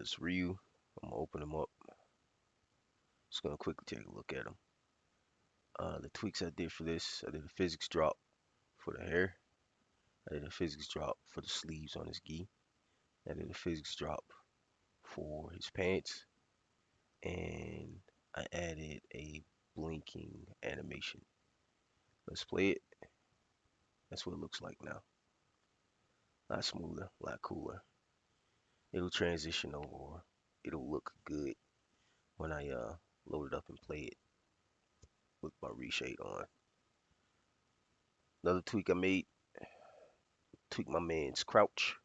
is Ryu. I'm gonna open them up. Just gonna quickly take a look at them. The tweaks I did for this, I did a physics drop for the hair. I did a physics drop for the sleeves on his gi. I did a physics drop for his pants, and I added a blinking animation. Let's play it. That's what it looks like now. A lot smoother, a lot cooler. It'll transition over. Or it'll look good when I load it up and play it with my reshade on. Another tweak I made, tweak my man's crouch.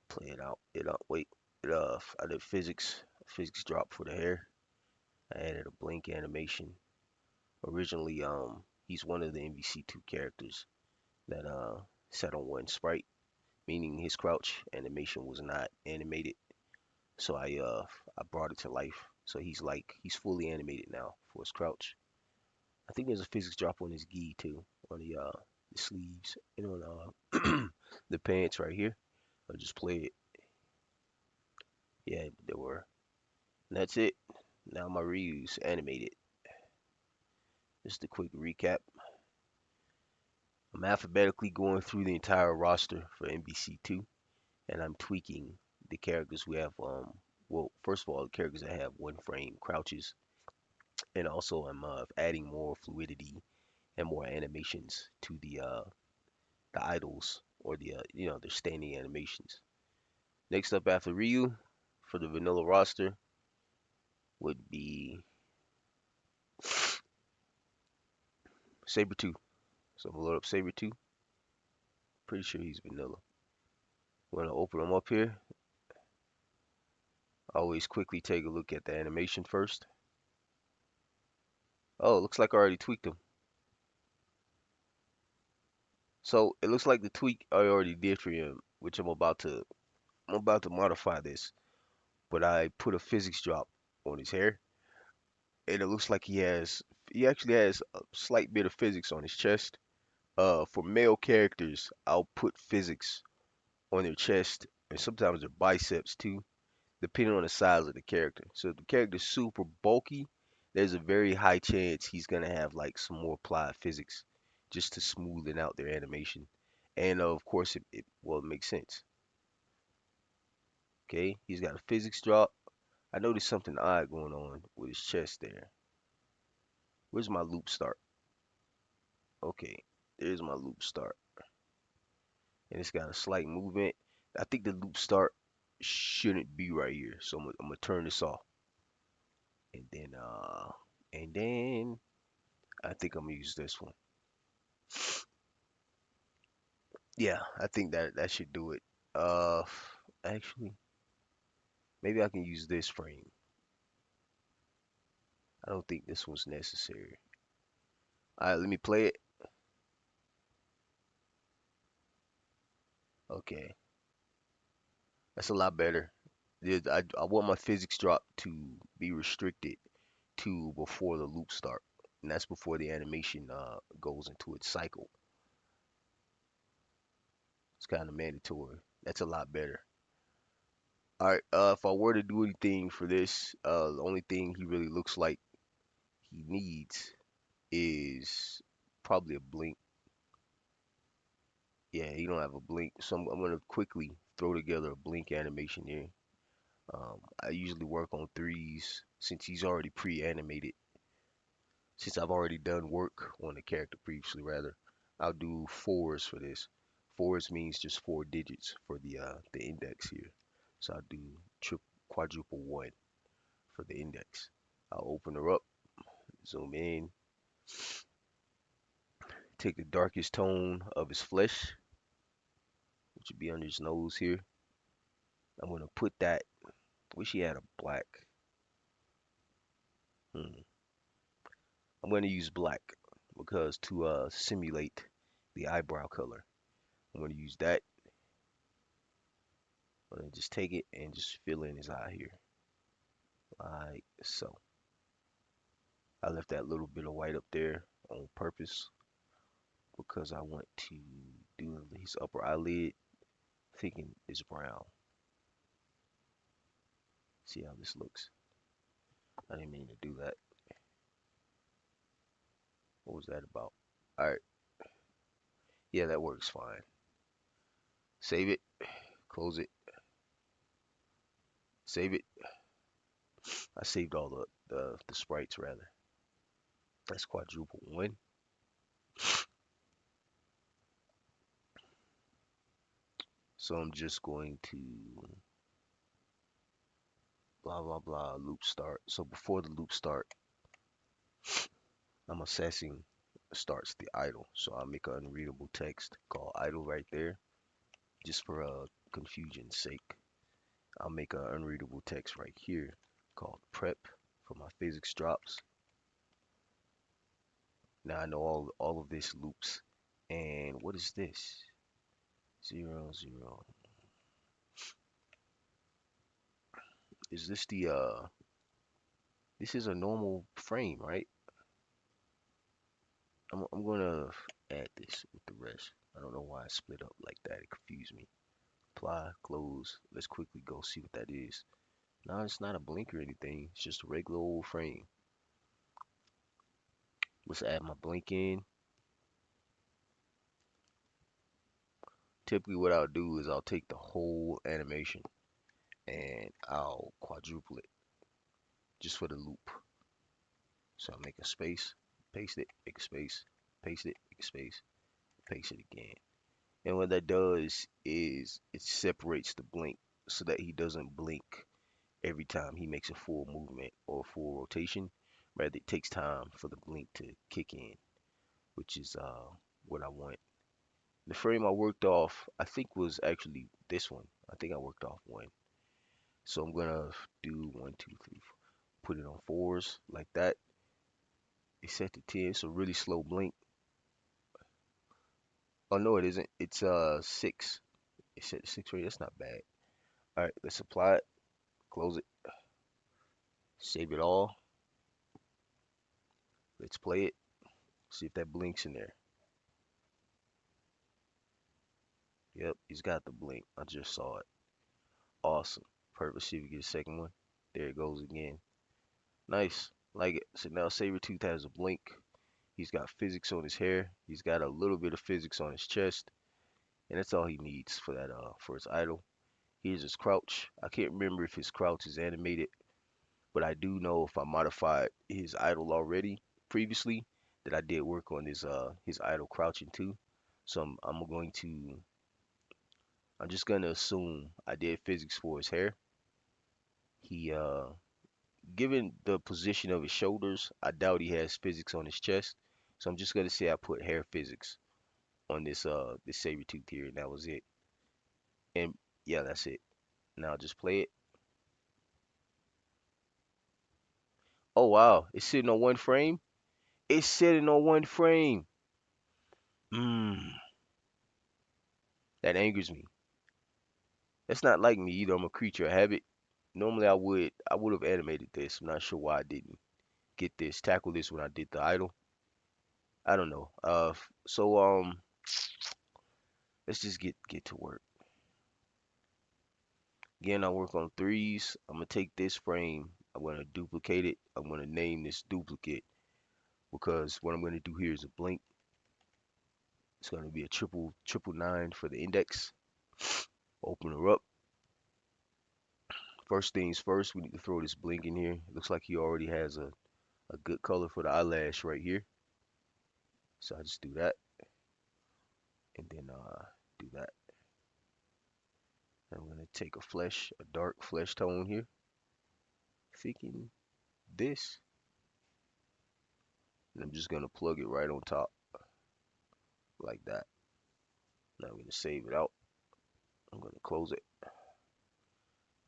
Play it out. Wait. I did physics drop for the hair. I added a blink animation. Originally, he's one of the MVC2 characters that sat on one sprite, meaning his crouch animation was not animated. So I brought it to life. So he's fully animated now for his crouch. I think there's a physics drop on his gi too, on the sleeves and on the pants right here. I'll just play it. Yeah, there were. And that's it. Now my Ryu's animated. Just a quick recap. I'm alphabetically going through the entire roster for MVC2, and I'm tweaking the characters who have well, first of all, the characters that have one frame crouches, and also I'm adding more fluidity and more animations to the idols or their standing animations. Next up after Ryu for the vanilla roster would be Sabretooth. So I'm gonna load up Sabretooth. Pretty sure he's vanilla. We're gonna open him up here. Always quickly take a look at the animation first. Oh, it looks like I already tweaked him. So it looks like the tweak I already did for him, which I'm about to modify this. But I put a physics drop on his hair, and it looks like he actually has a slight bit of physics on his chest. For male characters, I'll put physics on their chest and sometimes their biceps too, depending on the size of the character. So if the character's super bulky, there's a very high chance he's gonna have like some more applied physics just to smoothen out their animation. And of course, it makes sense. Okay, he's got a physics drop. I noticed something odd going on with his chest there. Where's my loop start? Okay, there's my loop start, and it's got a slight movement. I think the loop start shouldn't be right here, so I'm gonna turn this off, and then I think I'm gonna use this one. Yeah, I think that should do it. Uh, Actually, maybe I can use this frame. I don't think this one's necessary. All right, let me play it. Okay, that's a lot better. I want my physics drop to be restricted to before the loop start, and that's before the animation goes into its cycle. It's kind of mandatory. That's a lot better. All right, if I were to do anything for this, the only thing he really looks like he needs is probably a blink. Yeah, he don't have a blink, so I'm gonna quickly throw together a blink animation here. I usually work on threes since he's already pre-animated. Since I've already done work on the character previously, rather, I'll do fours for this. Fours means just four digits for the index here. So I'll do quadruple one for the index. I'll open her up, zoom in, take the darkest tone of his flesh, which would be under his nose here. I'm gonna put that. Wish he had a black. Hmm. I'm gonna use black because to simulate the eyebrow color. I'm gonna use that. I'm gonna just take it and just fill in his eye here, like so. I left that little bit of white up there on purpose because I want to do his upper eyelid, thinking it's brown. See how this looks. I didn't mean to do that. What was that about? All right. Yeah, that works fine. Save it. Close it. Save it. I saved all the sprites rather. That's quadruple one. So I'm just going to blah blah blah loop start. So before the loop start, I'm assessing starts the idle. So I'll make an unreadable text called idle right there, just for confusion's sake. I'll make an unreadable text right here called prep for my physics drops. Now I know all of this loops. And what is this? 0, 0. Is this the this is a normal frame, right? I'm gonna add this with the rest. I don't know why I split up like that. It confused me. Apply, close. Let's quickly go see what that is. No, it's not a blink or anything. It's just a regular old frame. Let's add my blink in. Typically what I'll do is I'll take the whole animation and I'll quadruple it just for the loop. So I'll make a space, paste it, make a space, paste it, make a space, paste it again. And what that does is it separates the blink so that he doesn't blink every time he makes a full movement or full rotation. Rather, it takes time for the blink to kick in, which is what I want. The frame I worked off, I think, was actually this one. I think I worked off one. So I'm gonna do 1, 2, 3, 4. Put it on fours like that. It's set to 10. It's a really slow blink. Oh no, it isn't. It's 6. It's set to 6 rate. That's not bad. All right, let's apply it. Close it. Save it all. Let's play it. See if that blinks in there. Yep, he's got the blink. I just saw it. Awesome. Perfect. See if we get a second one. There it goes again. Nice. Like it. So now Sabretooth has a blink. He's got physics on his hair. He's got a little bit of physics on his chest. And that's all he needs for that for his idle. Here's his crouch. I can't remember if his crouch is animated, but I do know if I modified his idle already previously that I did work on his idle crouching too. So I'm just gonna assume I did physics for his hair. He given the position of his shoulders, I doubt he has physics on his chest. So I'm just gonna say I put hair physics on this saber tooth here, and that was it. And yeah, that's it. Now just play it. Oh wow, it's sitting on one frame. It's sitting on one frame. Mmm, that angers me. That's not like me either. I'm a creature of habit. Normally I would have animated this. I'm not sure why I didn't get this, tackle this when I did the idol. I don't know. So let's just get to work. Again, I work on threes. I'm gonna take this frame. I'm gonna duplicate it. I'm gonna name this duplicate because what I'm gonna do here is a blink. It's gonna be a triple nine for the index. Open her up. First things first, we need to throw this blink in here. It looks like he already has a good color for the eyelash right here. So I just do that and then do that. I'm gonna take a dark flesh tone here. Thinking this. And I'm just gonna plug it right on top like that. Now I'm gonna save it out. I'm gonna close it.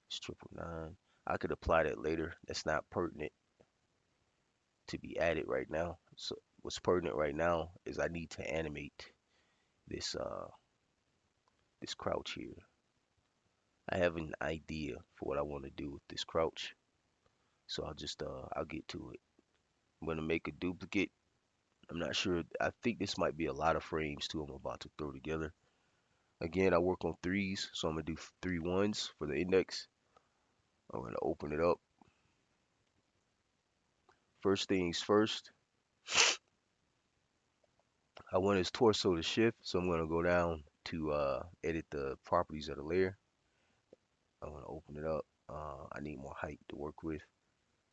It's triple nine. I could apply that later. That's not pertinent to be added right now. So what's pertinent right now is I need to animate this this crouch here. I have an idea for what I want to do with this crouch. So I'll get to it. I'm gonna make a duplicate. I'm not sure. I think this might be a lot of frames too. I'm about to throw together. Again, I work on threes, so I'm gonna do 3 ones for the index. I'm gonna open it up. First things first, I want his torso to shift, so I'm gonna go down to edit the properties of the layer. I'm gonna open it up. I need more height to work with,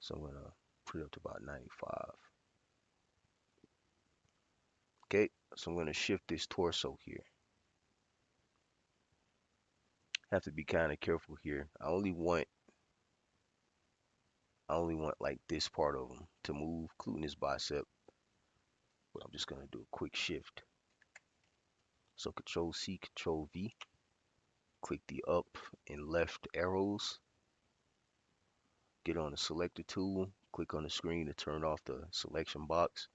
so I'm gonna put it up to about 95. Okay, so I'm gonna shift this torso here. Have to be kind of careful here. I only want like this part of him to move, including his bicep. But I'm just gonna do a quick shift. So Control C, Control V. Click the up and left arrows. Get on the selector tool. Click on the screen to turn off the selection box.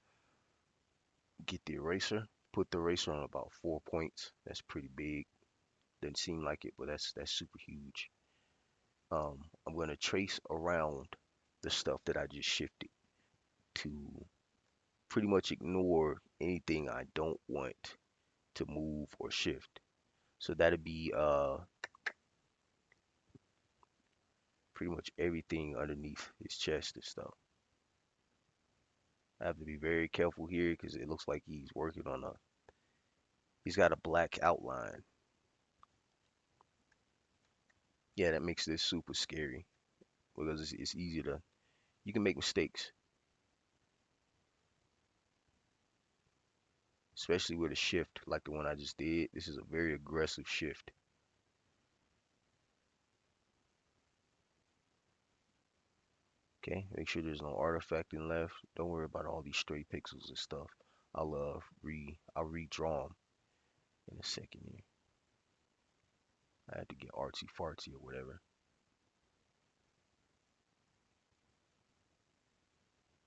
Get the eraser. Put the eraser on about 4 points. That's pretty big. Doesn't seem like it, but that's super huge. I'm gonna trace around the stuff that I just shifted to pretty much ignore anything I don't want to move or shift. So that'd be pretty much everything underneath his chest and stuff. I have to be very careful here because it looks like he's got a black outline. Yeah, that makes this super scary because it's easy to, you can make mistakes, especially with a shift like the one I just did. This is a very aggressive shift. Okay, make sure there's no artifacting left. Don't worry about all these stray pixels and stuff. I'll redraw them in a second here. I had to get artsy fartsy or whatever.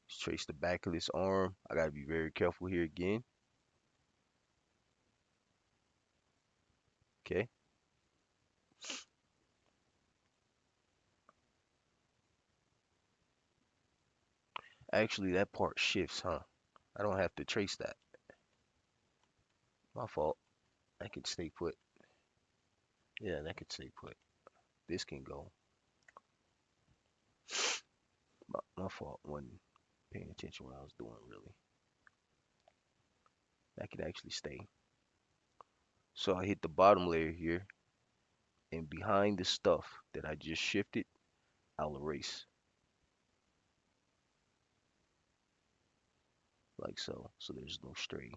Just trace the back of this arm. I gotta be very careful here again. Okay. Actually, that part shifts, huh? I don't have to trace that. My fault. I can stay put. Yeah, that could stay put. This can go. My fault. Wasn't paying attention what I was doing really. That could actually stay. So I hit the bottom layer here, and behind the stuff that I just shifted, I'll erase like so. So there's no stray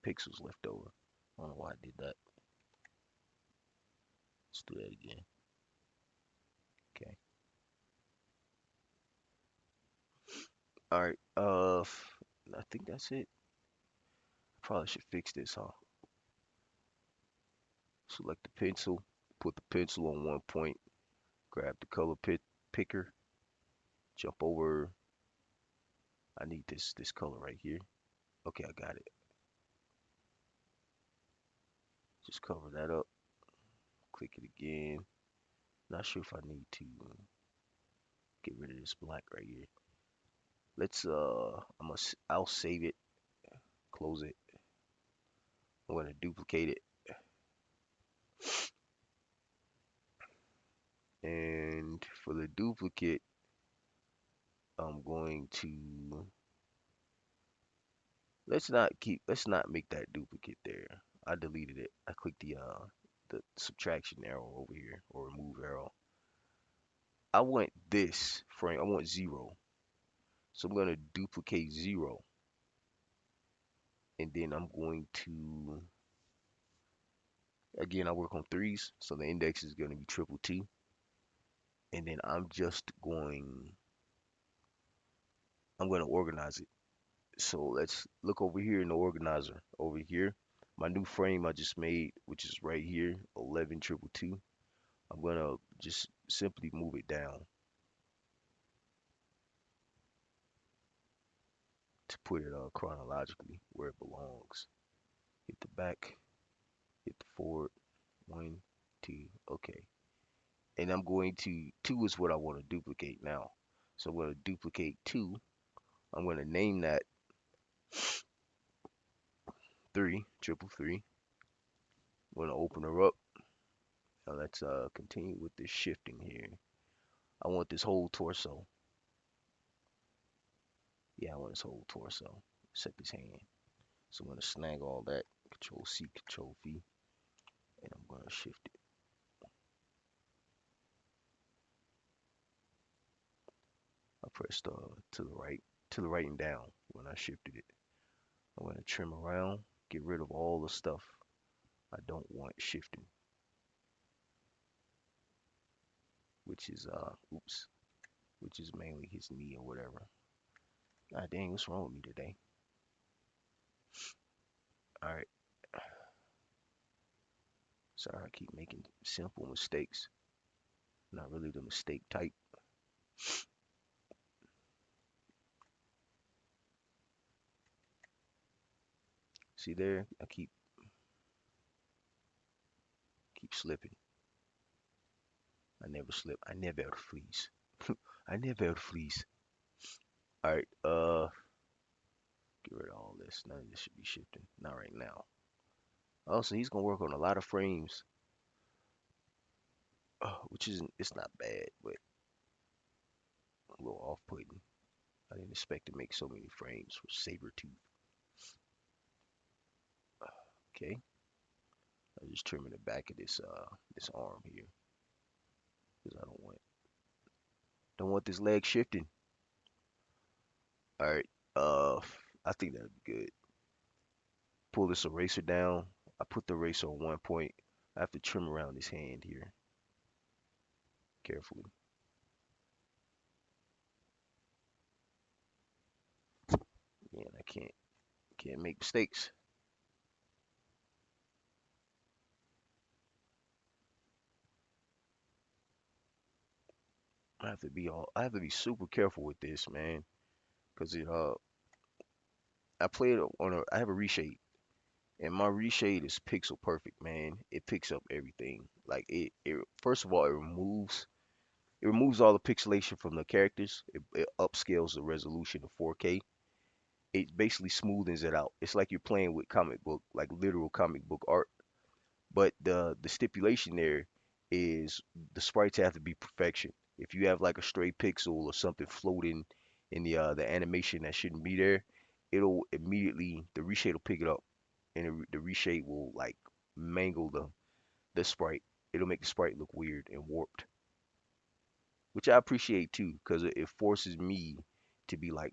pixels left over. I don't know why I did that. Let's do that again. Okay. All right. I think that's it. Probably should fix this, huh? Select the pencil. Put the pencil on one point. Grab the color picker. Jump over. I need this color right here. Okay, I got it. Just cover that up. Click it again. Not sure if I need to get rid of this black right here. Let's I'll save it, close it. I'm gonna duplicate it, and for the duplicate, I'm going to let's not make that duplicate there. I deleted it. I clicked the subtraction arrow over here, or remove arrow. I want this frame. I want 0. So I'm gonna duplicate 0, and then I'm going to, again, I work on threes, so the index is gonna be 222, and then I'm gonna organize it. So let's look over here in the organizer. Over here, my new frame I just made, which is right here, 11222. I'm gonna just simply move it down to put it chronologically where it belongs. Hit the back, hit the forward, 1, 2, okay. And I'm going to, 2 is what I want to duplicate now. So I'm going to duplicate 2. I'm going to name that 3. I'm going to open her up. Now let's continue with this shifting here. I want this whole torso. Yeah, I want his whole torso. Except his hand. So I'm gonna snag all that. Control C, Control V, and I'm gonna shift it. I pressed to the right and down when I shifted it. I'm gonna trim around, get rid of all the stuff I don't want shifting, which is oops, which is mainly his knee or whatever. God dang, what's wrong with me today? All right, sorry I keep making simple mistakes. Not really the mistake type. See there, I keep slipping. I never slip. I never freeze. I never freeze. All right, get rid of all this. None of this should be shifting. Not right now. Also, he's gonna work on a lot of frames, which isn't. It's not bad, but a little off-putting. I didn't expect to make so many frames for Sabretooth. Okay, I'm just trimming the back of this arm here because I don't want this leg shifting. All right, I think that'd be good. Pull this eraser down. I put the eraser on one point. I have to trim around his hand here carefully. Man, I can't make mistakes. I have to be super careful with this, man, because I play it I have a reshade, and my reshade is pixel perfect, man. It picks up everything. Like it first of all, it removes all the pixelation from the characters. It upscales the resolution to 4K. It basically smoothens it out. It's like you're playing with comic book, like literal comic book art. But the stipulation there is the sprites have to be perfection. If you have like a stray pixel or something floating in the animation that shouldn't be there, it'll immediately the reshade will pick it up, and the reshade will like mangle the sprite. It'll make the sprite look weird and warped, which I appreciate too, because it forces me to be like,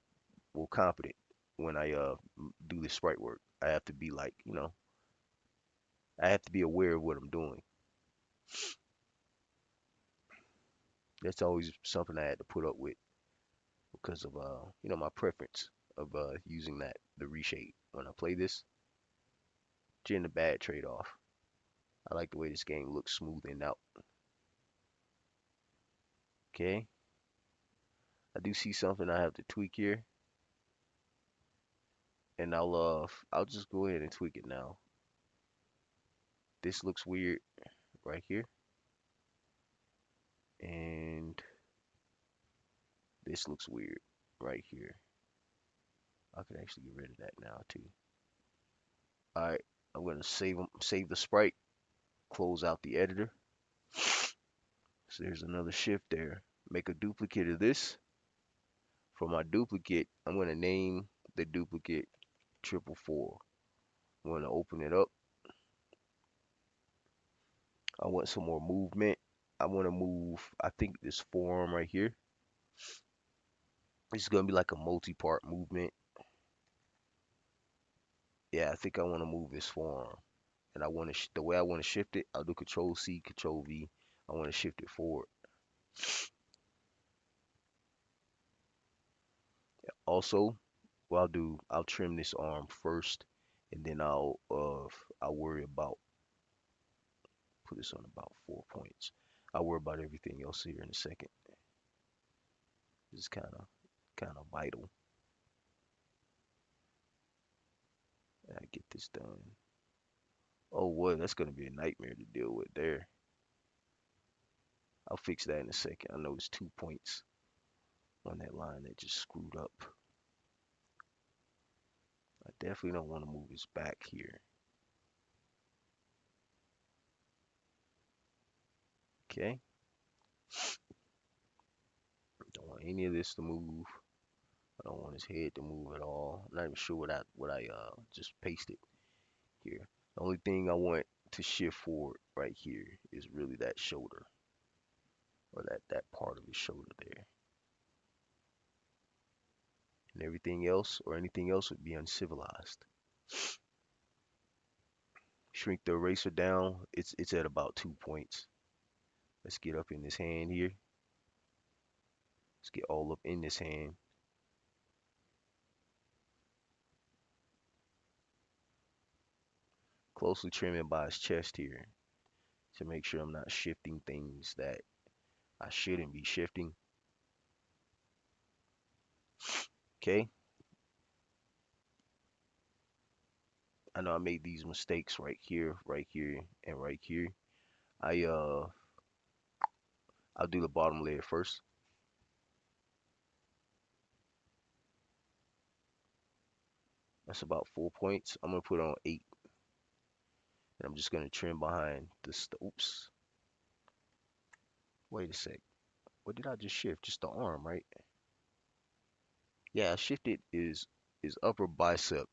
well, competent when I do the sprite work. I have to be like, I have to be aware of what I'm doing. That's always something I had to put up with because of my preference of using the reshade when I play this. Getting a bad trade-off. I like the way this game looks smooth and out. Okay, I do see something I have to tweak here, and I'll just go ahead and tweak it now. This looks weird right here, and this looks weird right here. I can actually get rid of that now too. All right, I'm gonna save the sprite, close out the editor. So there's another shift there. Make a duplicate of this. For my duplicate, I'm going to name the duplicate 444. I'm going to open it up. I want some more movement. I want to move, I think this forearm right here. This is going to be like a multi-part movement. Yeah, I think I want to move this forearm. And the way I want to shift it, I'll do Control C, Control V. I want to shift it forward. Also, what I'll trim this arm first, and then I'll worry about put this on about 4 points. I'll worry about everything else here in a second. It's kind of vital that I get this done. Oh boy, that's gonna be a nightmare to deal with there. I'll fix that in a second. I know there's 2 points on that line that just screwed up. I definitely don't want to move his back here. Okay. want any of this to move. I don't want his head to move at all. I'm not even sure what I just pasted here. The only thing I want to shift forward right here is really that shoulder, or that part of his shoulder there. And everything else or anything else would be uncivilized. Shrink the eraser down. It's at about 2 points. Let's get up in this hand here. Let's get all up in this hand. Closely trimming by his chest here to make sure I'm not shifting things that I shouldn't be shifting. Okay. I know I made these mistakes right here, and right here. I I'll do the bottom layer first. That's about 4 points. I'm gonna put on 8, and I'm just gonna trim behind this. Oops. Wait a sec. What did I just shift? Just the arm, right? Yeah, I shifted is upper bicep.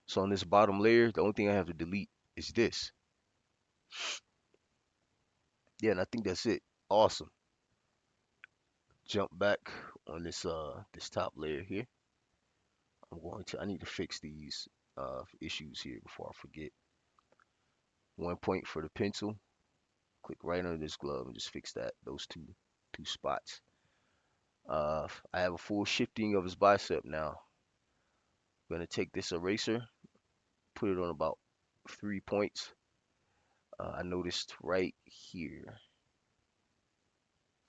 So on this bottom layer, the only thing I have to delete is this. Yeah, and I think that's it. Awesome. Jump back on this top layer here. I need to fix these issues here before I forget. 1 point for the pencil. Click right under this glove and just fix those two spots. I have a full shifting of his bicep now. I'm gonna take this eraser, put it on about 3 points. I noticed right here, I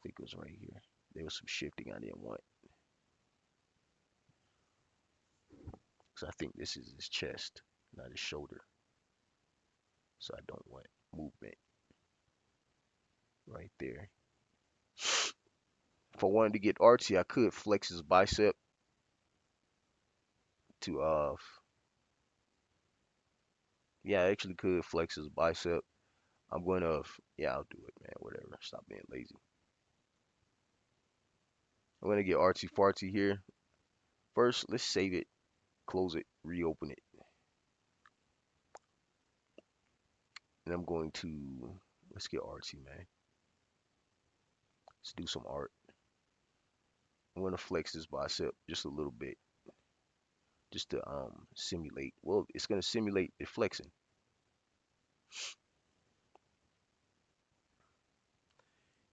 think it was right here, there was some shifting I didn't want. Because I think this is his chest, not his shoulder. So I don't want movement right there. If I wanted to get artsy, I could flex his bicep to yeah, I actually could flex his bicep. I'm gonna yeah, I'll do it, man. Whatever. Stop being lazy. I'm gonna get artsy fartsy here. First, let's save it, close it, reopen it. And I'm going to let's get artsy, man. Let's do some art. I'm gonna flex this bicep just a little bit, just to simulate. Well, it's gonna simulate the flexing.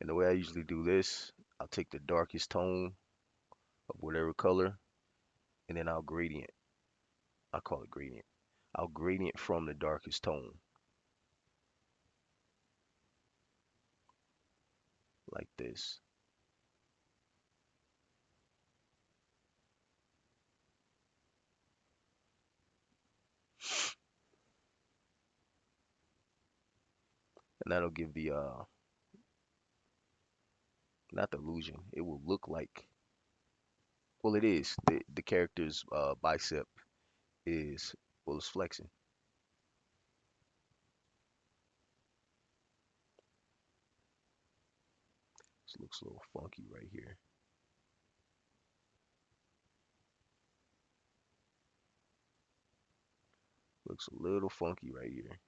And the way I usually do this, I'll take the darkest tone of whatever color, and then I'll gradient. I call it gradient. I'll gradient from the darkest tone, like this. And that'll give the not the illusion. It will look like, well, it is. The character's bicep is, well, it's flexing. This looks a little funky right here. Looks a little funky right here.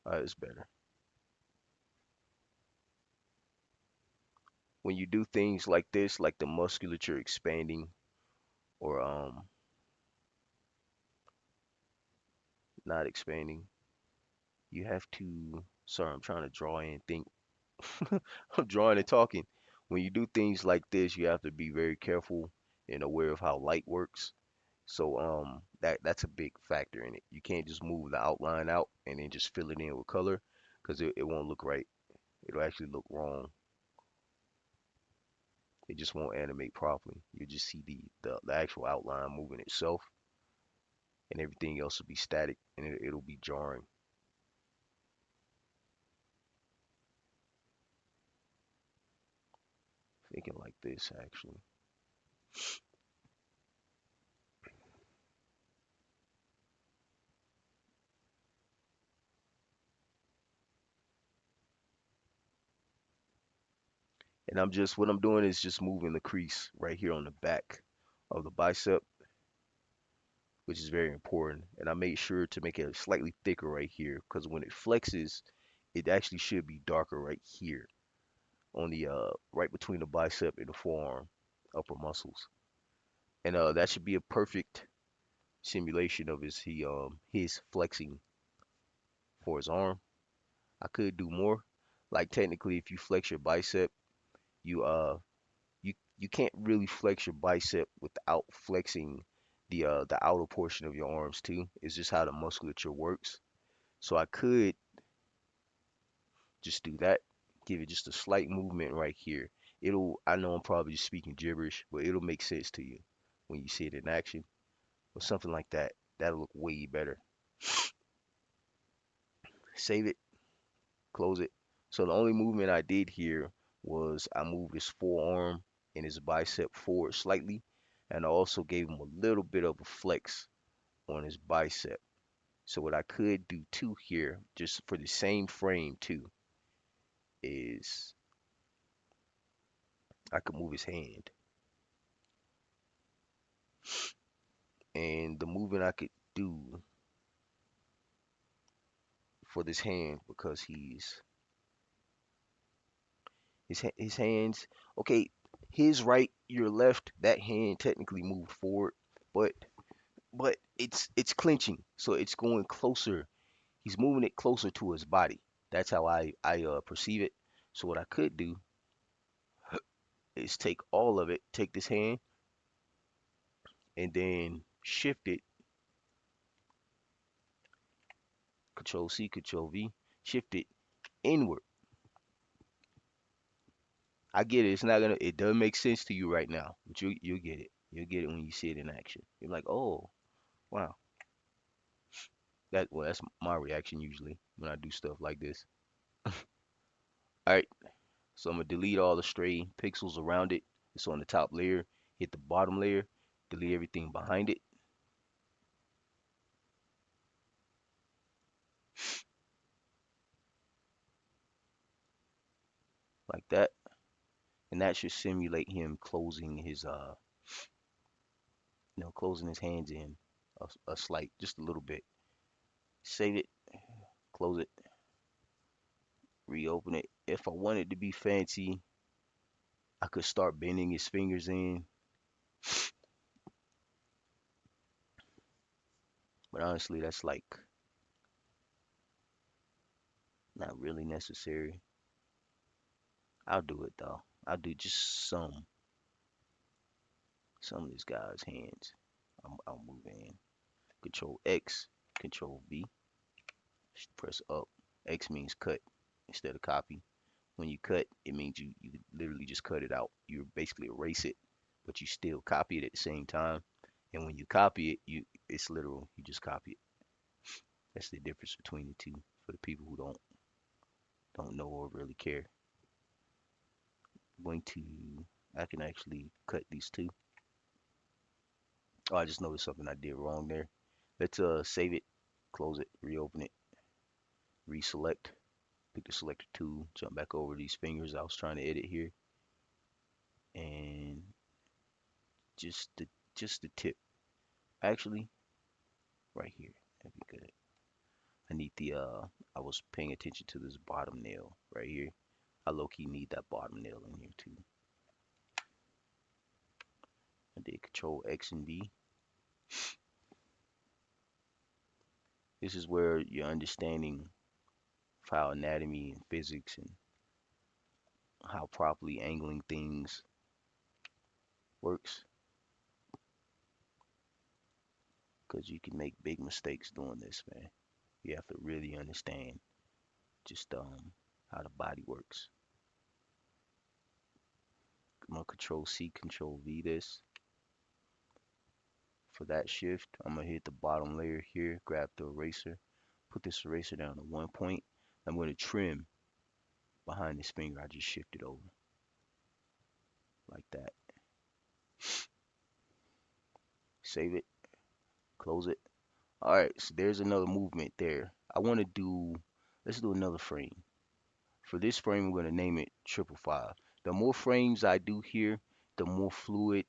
Alright, it's better. When you do things like this, like the musculature expanding or not expanding, you have to, sorry, I'm trying to draw and think. I'm drawing and talking. When you do things like this, you have to be very careful and aware of how light works. So that's a big factor in it. You can't just move the outline out and then just fill it in with color, because it won't look right. It'll actually look wrong. It just won't animate properly. You just see the actual outline moving itself, and everything else will be static, and it'll be jarring. Thinking like this actually. And what I'm doing is just moving the crease right here on the back of the bicep, which is very important. And I made sure to make it slightly thicker right here because when it flexes, it actually should be darker right here on the right between the bicep and the forearm upper muscles. And that should be a perfect simulation of his flexing for his arm. I could do more. Like technically if you flex your bicep, you you can't really flex your bicep without flexing the outer portion of your arms too. It's just how the musculature works. So I could just do that, give it just a slight movement right here. I know I'm probably just speaking gibberish, but it'll make sense to you when you see it in action or something like that. That'll look way better. Save it, close it. So the only movement I did here was I moved his forearm and his bicep forward slightly, and I also gave him a little bit of a flex on his bicep. So what I could do too here, just for the same frame too, is I could move his hand. And the movement I could do for this hand, because his hands, okay, his right, your left, that hand technically moved forward, but it's clenching, so it's going closer. He's moving it closer to his body. That's how I perceive it. So what I could do is take all of it, take this hand, and then shift it, Control C, Control V, shift it inward. I get it. It doesn't make sense to you right now, but you'll get it. You'll get it when you see it in action. You're like, oh, wow. That's my reaction usually when I do stuff like this. All right, so I'm gonna delete all the stray pixels around it. It's on the top layer. Hit the bottom layer. Delete everything behind it, like that, and that should simulate him closing closing his hands in a slight, just a little bit. Save it, close it, reopen it. If I wanted to be fancy, I could start bending his fingers in, but honestly, that's like not really necessary. I'll do it though. I'll do just some of this guy's hands. I'll move in. Control X, Control V, press up. X means cut instead of copy. When you cut, it means you literally just cut it out. You basically erase it, but you still copy it at the same time. And when you copy it, it's literal. You just copy it. That's the difference between the two for the people who don't know or really care. I'm going to I can actually cut these two. Oh, I just noticed something I did wrong there. Let's save it, close it, reopen it, reselect, pick the selector tool, jump back over these fingers I was trying to edit here, and just the tip. Actually, right here. That'd be good. I need I was paying attention to this bottom nail right here. I low-key need that bottom nail in here too. I did Control X and V. This is where you're understanding how anatomy and physics and how properly angling things works, because you can make big mistakes doing this, man. You have to really understand just how the body works. I'm gonna Control C, Control V this. For that shift, I'm gonna hit the bottom layer here, grab the eraser, put this eraser down to 1 point. I'm gonna trim behind this finger. I just shifted over like that. Save it, close it. All right, so there's another movement there. Let's do another frame. For this frame, we're gonna name it 555. The more frames I do here, the more fluid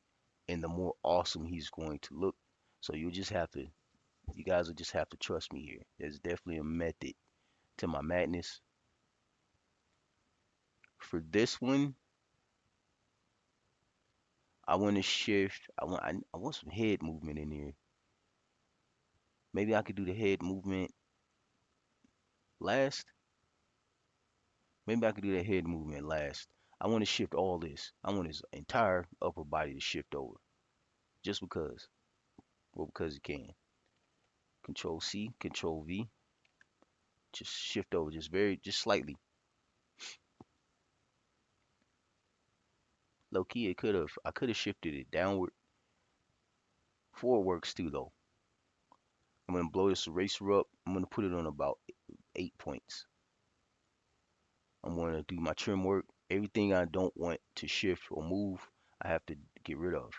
and the more awesome he's going to look. So you guys will just have to trust me here. There's definitely a method to my madness. For this one, I want to shift. I want some head movement in here. Maybe I could do the head movement last. Maybe I could do the head movement last. I want to shift all this. I want his entire upper body to shift over. Just because. Well, because it can. Control C, Control V. Just shift over. Just slightly. Low key, I could have shifted it downward. Forward works too, though. I'm going to blow this eraser up. I'm going to put it on about 8 points. I'm going to do my trim work. Everything I don't want to shift or move, I have to get rid of.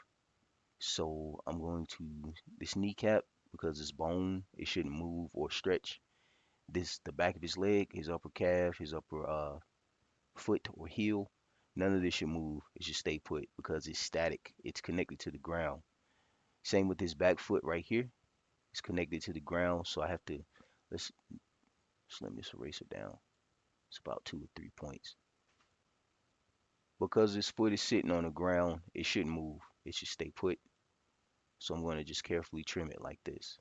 So I'm going to, this kneecap, because it's bone, it shouldn't move or stretch. The back of his leg, his upper calf, his upper foot or heel, none of this should move. It should stay put because it's static. It's connected to the ground. Same with his back foot right here. It's connected to the ground. So I have to, let's slim this eraser down. It's about 2 or 3 points. Because his foot is sitting on the ground, it shouldn't move. It should stay put. So I'm going to just carefully trim it like this.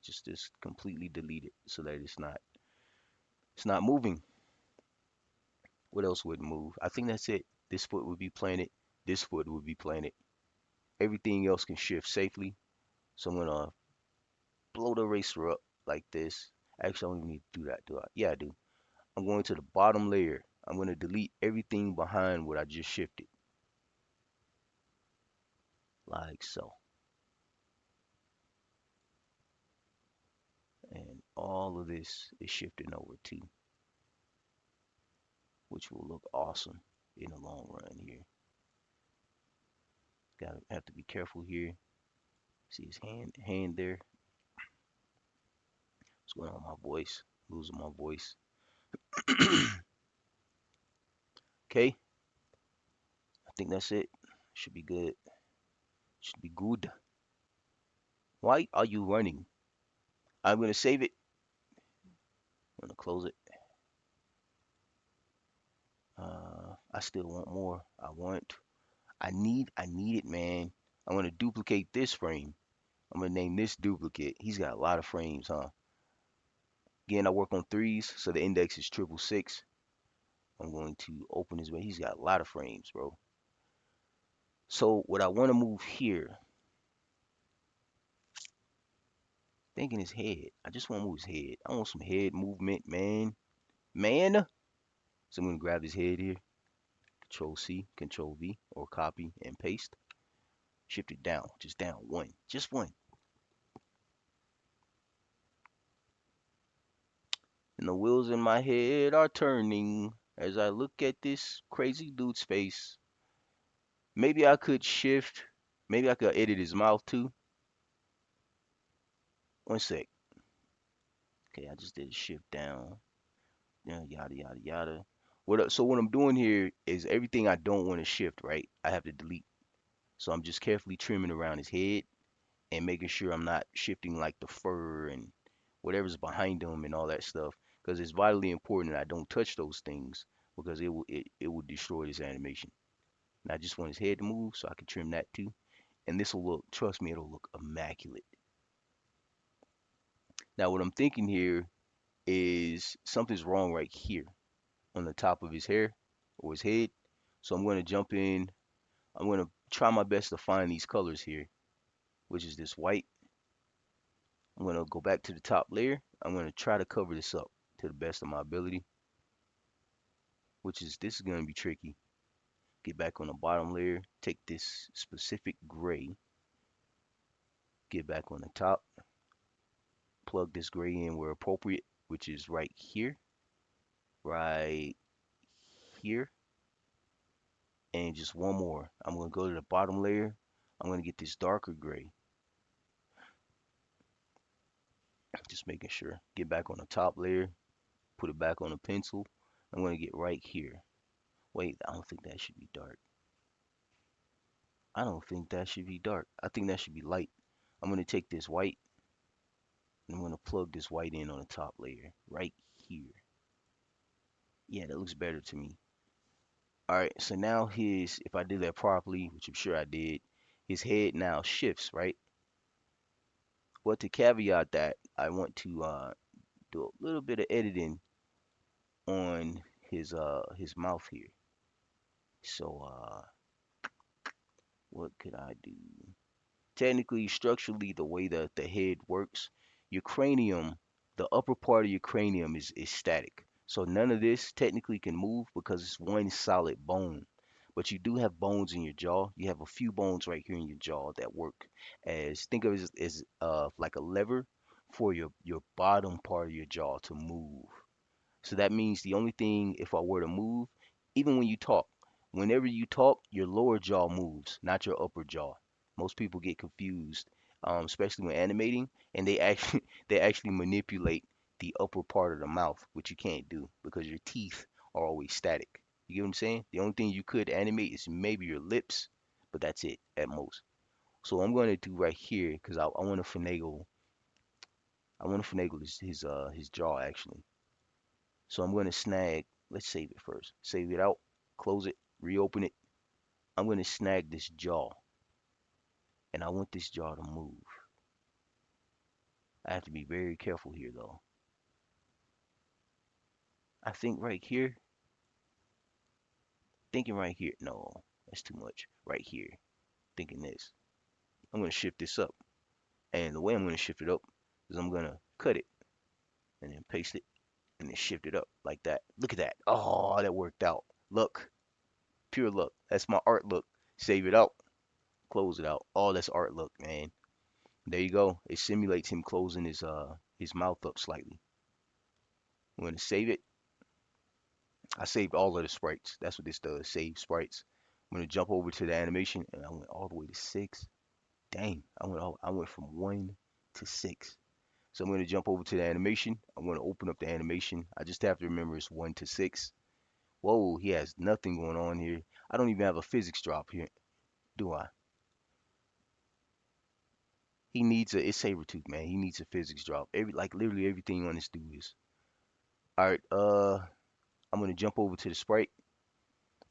Just completely delete it so that it's not moving. What else would move? I think that's it. This foot would be planted. This foot would be planted. Everything else can shift safely. So I'm gonna blow the eraser up like this. Actually, I don't even need to do that, do I? Yeah, I do. I'm going to the bottom layer. I'm gonna delete everything behind what I just shifted. Like so. And all of this is shifting over too, which will look awesome in the long run here. Gotta have to be careful here. See his hand there. What's going on with my voice? Losing my voice. Okay, I think that's it. Should be good. Should be good. Why are you running? I'm gonna save it. I'm gonna close it. I still want more. I need it, man. I want to duplicate this frame. I'm gonna name this duplicate. He's got a lot of frames, huh? Again, I work on threes, so the index is 666. I'm going to open his way. He's got a lot of frames, bro. So what I want to move here, thinking his head. I just want to move his head. I want some head movement, man. Man. So I'm gonna grab his head here. Control C, Control V, or copy and paste. Shift it down, just down one, just one. And the wheels in my head are turning as I look at this crazy dude's face. Maybe I could shift, maybe I could edit his mouth too. One sec. Okay, I just did a shift down. Yeah, yada yada yada. So what I'm doing here is everything I don't want to shift, right? I have to delete. So I'm just carefully trimming around his head and making sure I'm not shifting like the fur and whatever's behind him and all that stuff, because it's vitally important that I don't touch those things because it will destroy this animation. And I just want his head to move so I can trim that too. And this will look, trust me, it'll look immaculate. Now what I'm thinking here is something's wrong right here on the top of his hair or his head. So I'm going to jump in. I'm going to try my best to find these colors here, which is this white. I'm going to go back to the top layer. I'm going to try to cover this up to the best of my ability, this is going to be tricky. Get back on the bottom layer, take this specific gray, get back on the top, plug this gray in where appropriate, which is right here, right here, and just one more. I'm going to go to the bottom layer. I'm going to get this darker gray. Just making sure. Get back on the top layer. Put it back on the pencil. I'm gonna get right here. Wait, I don't think that should be dark. I don't think that should be dark. I think that should be light. I'm gonna take this white and I'm gonna plug this white in on the top layer right here. Yeah, that looks better to me. All right, so now if I did that properly, which I'm sure I did, his head now shifts, right? But to caveat that, I want to do a little bit of editing on his mouth here. So what could I do? Technically, structurally, the way that the head works, your cranium, the upper part of your cranium is static. So none of this technically can move because it's one solid bone. But you do have bones in your jaw. You have a few bones right here in your jaw that work as think of it as like a lever for your bottom part of your jaw to move. So that means the only thing, if I were to move, even when you talk, whenever you talk, your lower jaw moves, not your upper jaw. Most people get confused, especially when animating, and they actually they actually manipulate the upper part of the mouth, which you can't do because your teeth are always static. You get what I'm saying? The only thing you could animate is maybe your lips, but that's it at most. So I'm going to do right here because I want to finagle. I want to finagle his jaw actually. So I'm going to snag, let's save it first. Save it out, close it, reopen it. I'm going to snag this jaw, and I want this jaw to move. I have to be very careful here, though. I think right here, thinking right here. No, that's too much. Right here, thinking this. I'm going to shift this up. And the way I'm going to shift it up is I'm going to cut it and then paste it and then shift it up like that. Look at that. Oh, that worked out. Look, pure luck. That's my art look. Save it out, close it out. Oh, that's art look, man. There you go. It simulates him closing his mouth up slightly. I'm gonna save it. I saved all of the sprites. That's what this does. Save sprites. I'm gonna jump over to the animation, and I went all the way to 6. Dang, I went from 1 to 6. So I'm gonna jump over to the animation. I'm gonna open up the animation. I just have to remember it's 1 to 6. Whoa, he has nothing going on here. I don't even have a physics drop here, do I? He needs it's Sabretooth, man. He needs a physics drop. Literally everything on this dude is. All right, I'm gonna jump over to the sprite.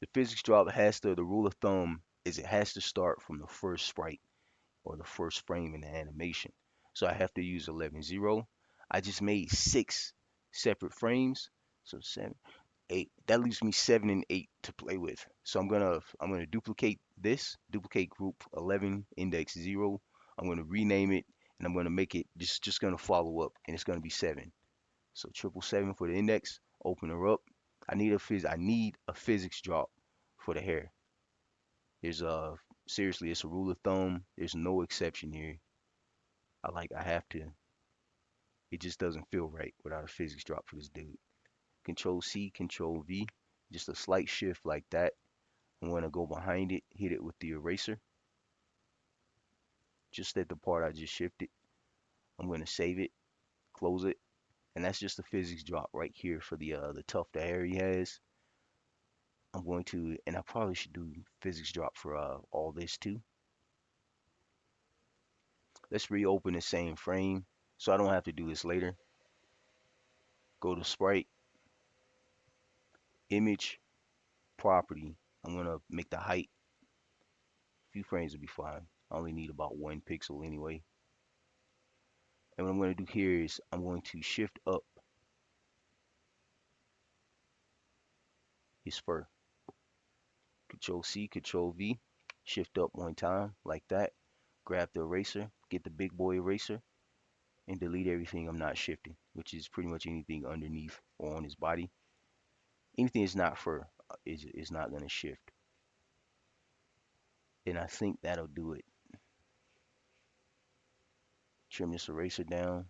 The physics drop the rule of thumb is it has to start from the first sprite or the first frame in the animation. So I have to use 11.0. I just made 6 separate frames. So 7, 8. That leaves me 7 and 8 to play with. So I'm gonna duplicate this, duplicate group 11 index 0. I'm gonna rename it and I'm gonna make it just gonna follow up and it's gonna be 7. So 777 for the index. Open her up. I need a physics drop for the hair. There's seriously, it's a rule of thumb. There's no exception here. I have to. It just doesn't feel right without a physics drop for this dude. Control C, Control V. Just a slight shift like that. I'm gonna go behind it, hit it with the eraser. Just at the part I just shifted. I'm gonna save it, close it, and that's just a physics drop right here for the tuft of hair he has. I'm going to, and I probably should do physics drop for all this too. Let's reopen the same frame so I don't have to do this later. Go to sprite, image, property. I'm gonna make the height. A few frames will be fine. I only need about 1 pixel anyway. And what I'm gonna do here is I'm going to shift up his fur. Control C, Control V, shift up 1 time like that. Grab the eraser, get the big boy eraser, and delete everything I'm not shifting, which is pretty much anything underneath or on his body. Anything that's not fur is not gonna shift. And I think that'll do it. Trim this eraser down.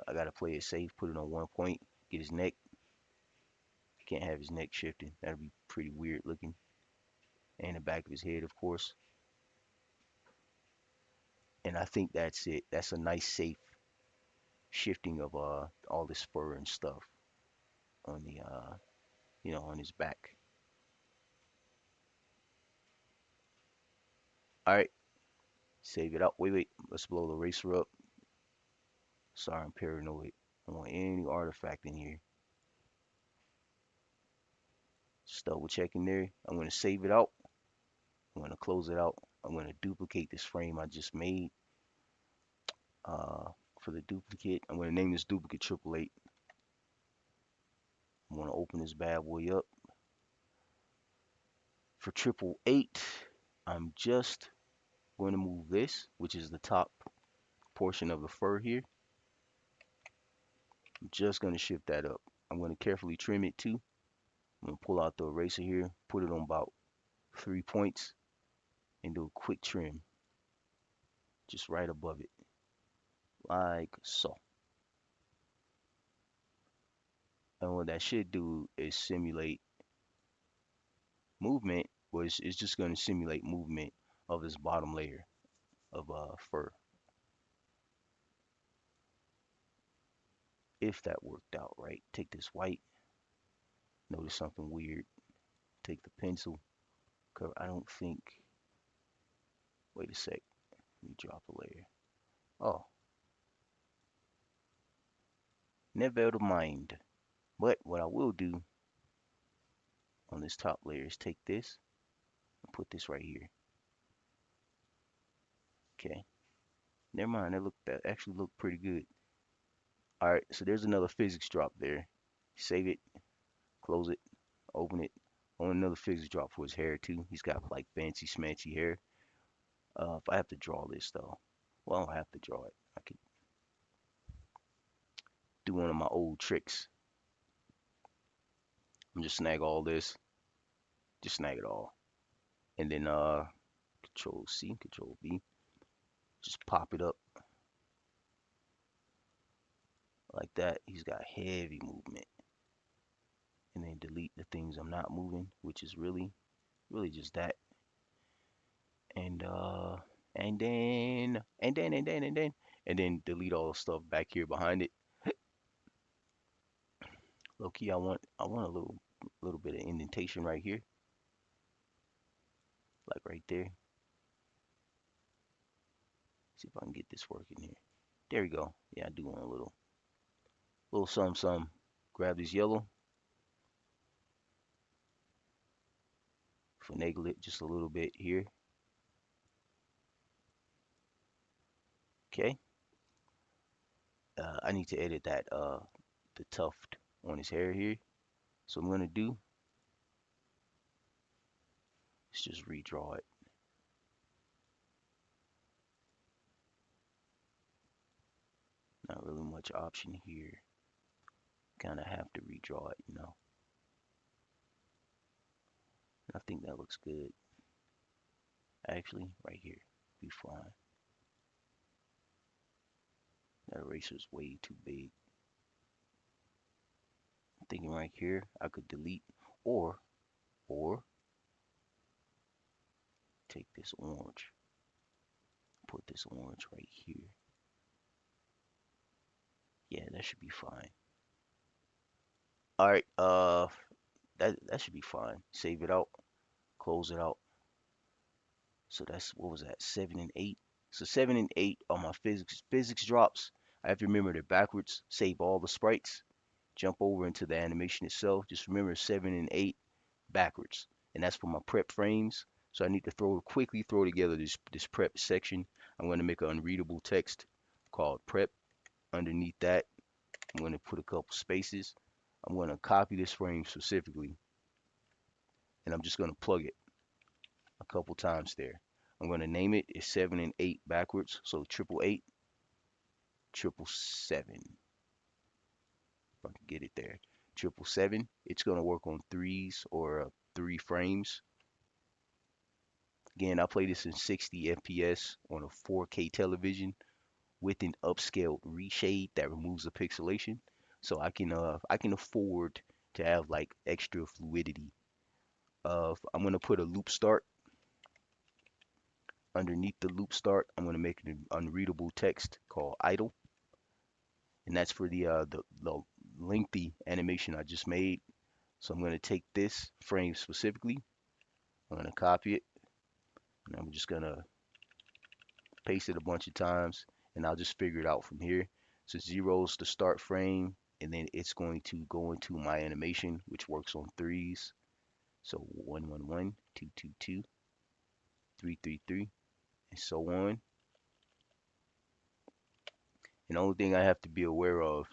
I gotta play it safe, put it on 1 point, get his neck. Can't have his neck shifting. That'd be pretty weird looking. And the back of his head, of course. And I think that's it. That's a nice safe shifting of all this fur and stuff. on the on his back. All right, save it out. Wait, let's blow the eraser up. Sorry, I'm paranoid. I don't want any artifact in here. Just double checking there. I'm gonna save it out. I'm gonna close it out. I'm gonna duplicate this frame I just made. For the duplicate, I'm gonna name this duplicate 888. I'm gonna open this bad boy up. For 888, I'm just going to move this, which is the top portion of the fur here. I'm just going to shift that up. I'm going to carefully trim it too. I'm going to pull out the eraser here, put it on about 3 points, and do a quick trim just right above it, like so. And what that should do is simulate movement, or it's just going to simulate movement of this bottom layer of fur. If that worked out right, take this white. Notice something weird. Take the pencil. I don't think. Wait a sec. Let me drop a layer. Oh, never mind. But what I will do on this top layer is take this and put this right here. Okay. Never mind. That actually looked pretty good. All right. So there's another physics drop there. Save it. Close it. Open it. On another physics drop for his hair too. He's got like fancy smancy hair. If I have to draw this though, well, I don't have to draw it. I could do one of my old tricks. I'm just snag all this. Just snag it all. And then Control C, Control V. Just pop it up like that. He's got heavy movement. And then delete the things I'm not moving, which is really just that. And then delete all the stuff back here behind it. Low key, I want a little bit of indentation right here, like right there. See if I can get this working here. There we go. Yeah, I do want a little some. Grab this yellow, finagle it just a little bit here. Okay. I need to edit that the tuft on his hair here. So I'm gonna do is just redraw it. Not really much option here. Kind of have to redraw it. I think that looks good. Actually, right here, be fine. That eraser's way too big. I'm thinking right here, I could delete or take this orange, put this orange right here. Yeah, that should be fine. All right, that should be fine. Save it out, close it out. So that's what was that? 7 and 8. So 7 and 8 are my physics drops. I have to remember they're backwards. Save all the sprites. Jump over into the animation itself. Just remember 7 and 8 backwards, and that's for my prep frames. So I need to quickly throw together this prep section. I'm going to make an unreadable text called prep. Underneath that, I'm going to put a couple spaces. I'm going to copy this frame specifically, and I'm just going to plug it a couple times there. I'm going to name it is 7 and 8 backwards, so 888, 777. If I can get it there, 777. It's going to work on threes or 3 frames. Again, I play this in 60 FPS on a 4K television with an upscaled reshade that removes the pixelation, so I can afford to have like extra fluidity. I'm gonna put a loop start underneath the loop start. I'm gonna make an unreadable text called idle, and that's for the lengthy animation I just made. So I'm going to take this frame specifically. I'm going to copy it, and I'm just going to paste it a bunch of times, and I'll just figure it out from here. So 0 is the start frame, and then it's going to go into my animation, which works on threes. So 1, 1, 1, 2, 2, 2, 3, 3, 3, and so on. And the only thing I have to be aware of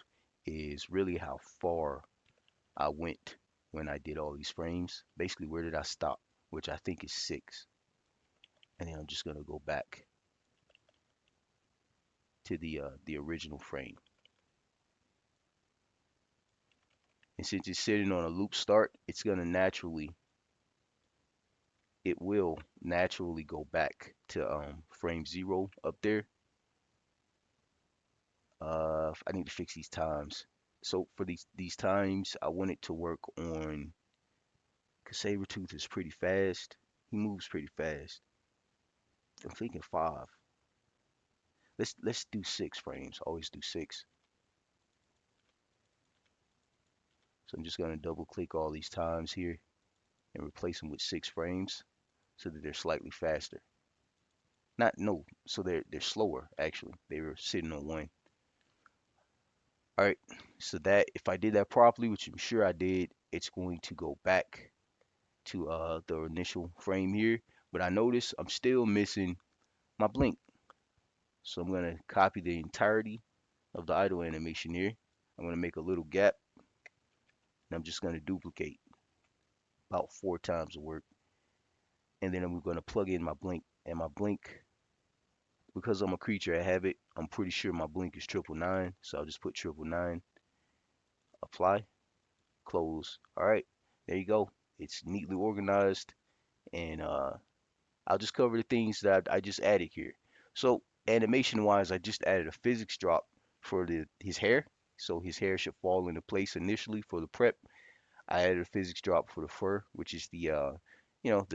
is really how far I went when I did all these frames. Basically, where did I stop? Which I think is 6. And then I'm just gonna go back to the original frame. And since it's sitting on a loop start, it will naturally go back to frame 0 up there. I need to fix these times. So for these times, I want it to work on, because Sabretooth is pretty fast. He moves pretty fast. I'm thinking 5. Let's do 6 frames. Always do 6. So I'm just gonna double click all these times here and replace them with 6 frames so that they're slightly faster. Not no, so they're slower actually. They were sitting on 1. All right, so that if I did that properly, which I'm sure I did, it's going to go back to the initial frame here. But I notice I'm still missing my blink. So I'm gonna copy the entirety of the idle animation here. I'm gonna make a little gap, and I'm just gonna duplicate about 4 times the work. And then I'm gonna plug in my blink. And my blink, because I'm a creature of habit, I'm pretty sure my blink is 999. So I'll just put 999, apply, close. All right, there you go. It's neatly organized, and I'll just cover the things that I just added here. So animation wise, I just added a physics drop for his hair. So his hair should fall into place initially for the prep. I added a physics drop for the fur, which is the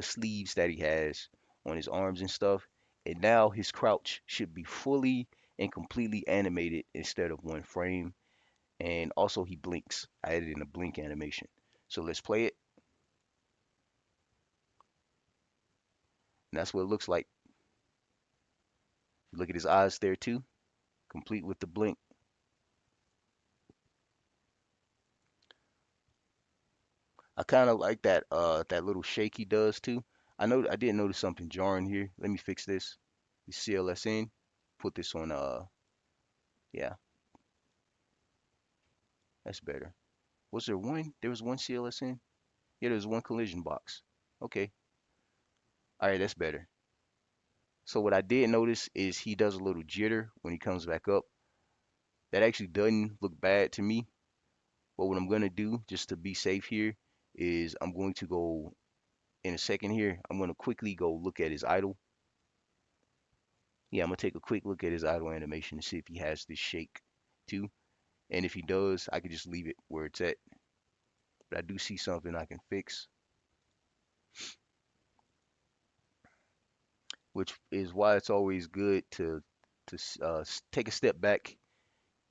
sleeves that he has on his arms and stuff. And now his crouch should be fully and completely animated instead of 1 frame. And also he blinks. I added in a blink animation. So let's play it. And that's what it looks like. Look at his eyes there too, complete with the blink. I kind of like that little shake he does too. I did notice something jarring here. Let me fix this. The CLSN. Put this on yeah, that's better. Was there one? There was one CLSN? Yeah, there was one collision box. Okay. All right, that's better. So what I did notice is he does a little jitter when he comes back up. That actually doesn't look bad to me. But what I'm gonna do, just to be safe here, is I'm going to go in a second here. I'm gonna quickly go look at his idle. Yeah, I'm gonna take a quick look at his idle animation to see if he has this shake too. And if he does, I can just leave it where it's at. But I do see something I can fix, which is why it's always good to take a step back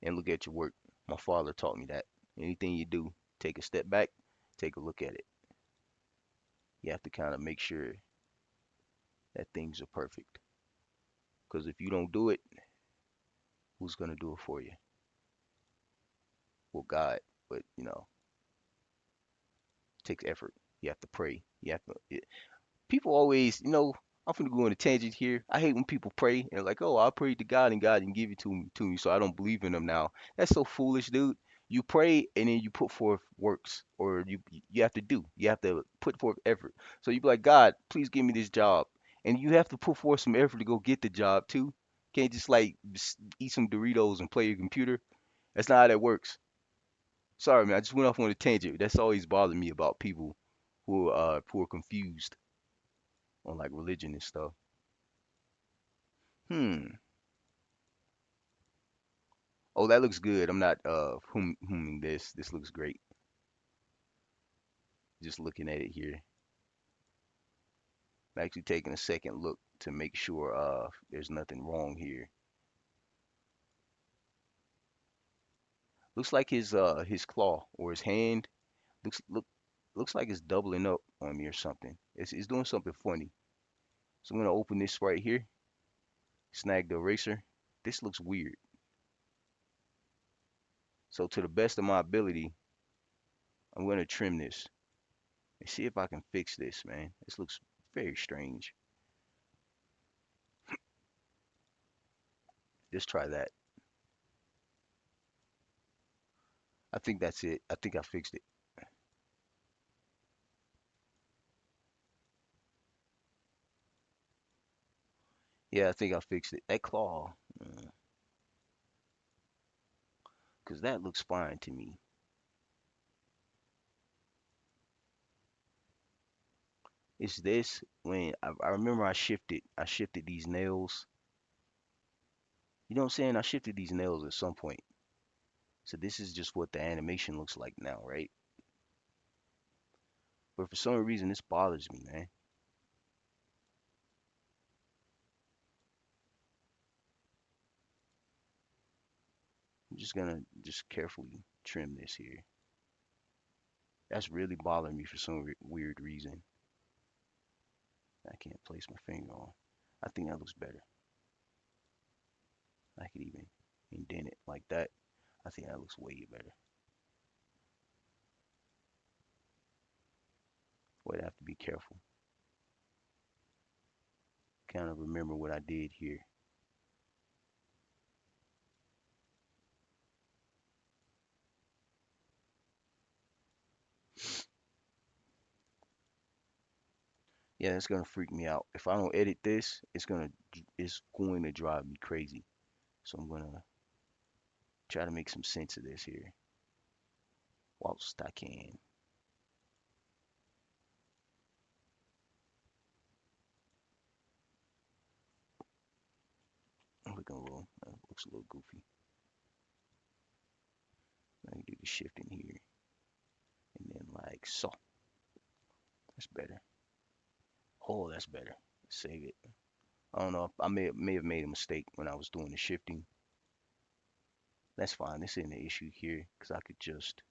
and look at your work. My father taught me that. Anything you do, take a step back, take a look at it. You have to kind of make sure that things are perfect. Because if you don't do it, who's gonna do it for you? Well, God. But it takes effort. You have to pray. You have to. People always, I'm gonna go on a tangent here. I hate when people pray and they're like, "Oh, I prayed to God and God didn't give it to me, so I don't believe in them now." That's so foolish, dude. You pray and then you put forth works, or you have to do. You have to put forth effort. So you be like, "God, please give me this job," and you have to put forth some effort to go get the job too. Can't just like eat some Doritos and play your computer. That's not how that works. Sorry, man. I just went off on a tangent. That's always bothered me about people who are confused on like religion and stuff. Hmm. Oh, that looks good. I'm not huming this. This looks great. Just looking at it here. I'm actually taking a second look to make sure there's nothing wrong here. Looks like his claw or his hand looks like it's doubling up on me or something. It's doing something funny. So I'm gonna open this right here, snag the eraser. This looks weird. So to the best of my ability, I'm gonna trim this and see if I can fix this, man. This looks very strange. Just try that. I think that's it. I think I fixed it. Yeah, I think I fixed it. That claw, because that looks fine to me. It's this when I remember I shifted these nails. You know what I'm saying? I shifted these nails at some point. So this is just what the animation looks like now, right? But for some reason, this bothers me, man. I'm just gonna just carefully trim this here. That's really bothering me for some weird reason. I can't place my finger on. I think that looks better. I could even indent it like that. I think that looks way better. Wait, I have to be careful. Kind of remember what I did here. Yeah, it's gonna freak me out. If I don't edit this, it's going to drive me crazy. So I'm gonna try to make some sense of this here whilst I can. Looking a little, looks a little goofy. Let me do the shifting here, and then like so. That's better. Oh, that's better. Save it. I don't know. I may have made a mistake when I was doing the shifting. That's fine. This isn't an issue here because I could just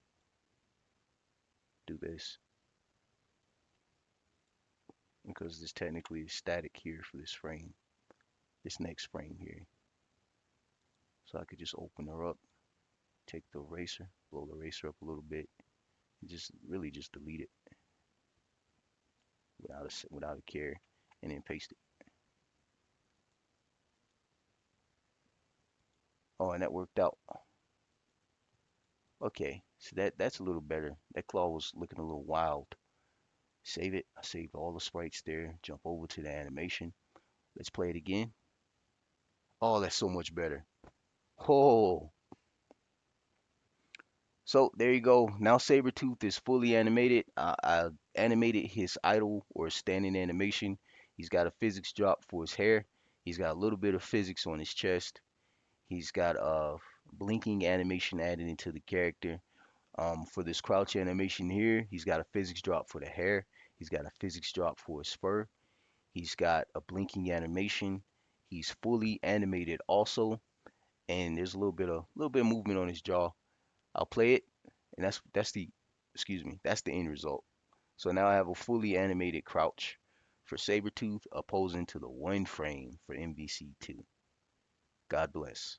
do this because this technically is static here for this frame, this next frame here. So I could just open her up, take the eraser, blow the eraser up a little bit, and just really just delete it without a care, and then paste it. Oh, and that worked out. Okay, so that's a little better. That claw was looking a little wild. Save it. I saved all the sprites there. Jump over to the animation. Let's play it again. Oh, that's so much better. Oh, so there you go. Now Sabretooth is fully animated. I animated his idle or standing animation. He's got a physics drop for his hair. He's got a little bit of physics on his chest. He's got a blinking animation added into the character. For this crouch animation here, he's got a physics drop for the hair. He's got a physics drop for his fur. He's got a blinking animation. He's fully animated also, and there's a little bit of movement on his jaw. I'll play it, and that's the end result. So now I have a fully animated crouch for Sabretooth opposing to the one frame for MVC2. God bless.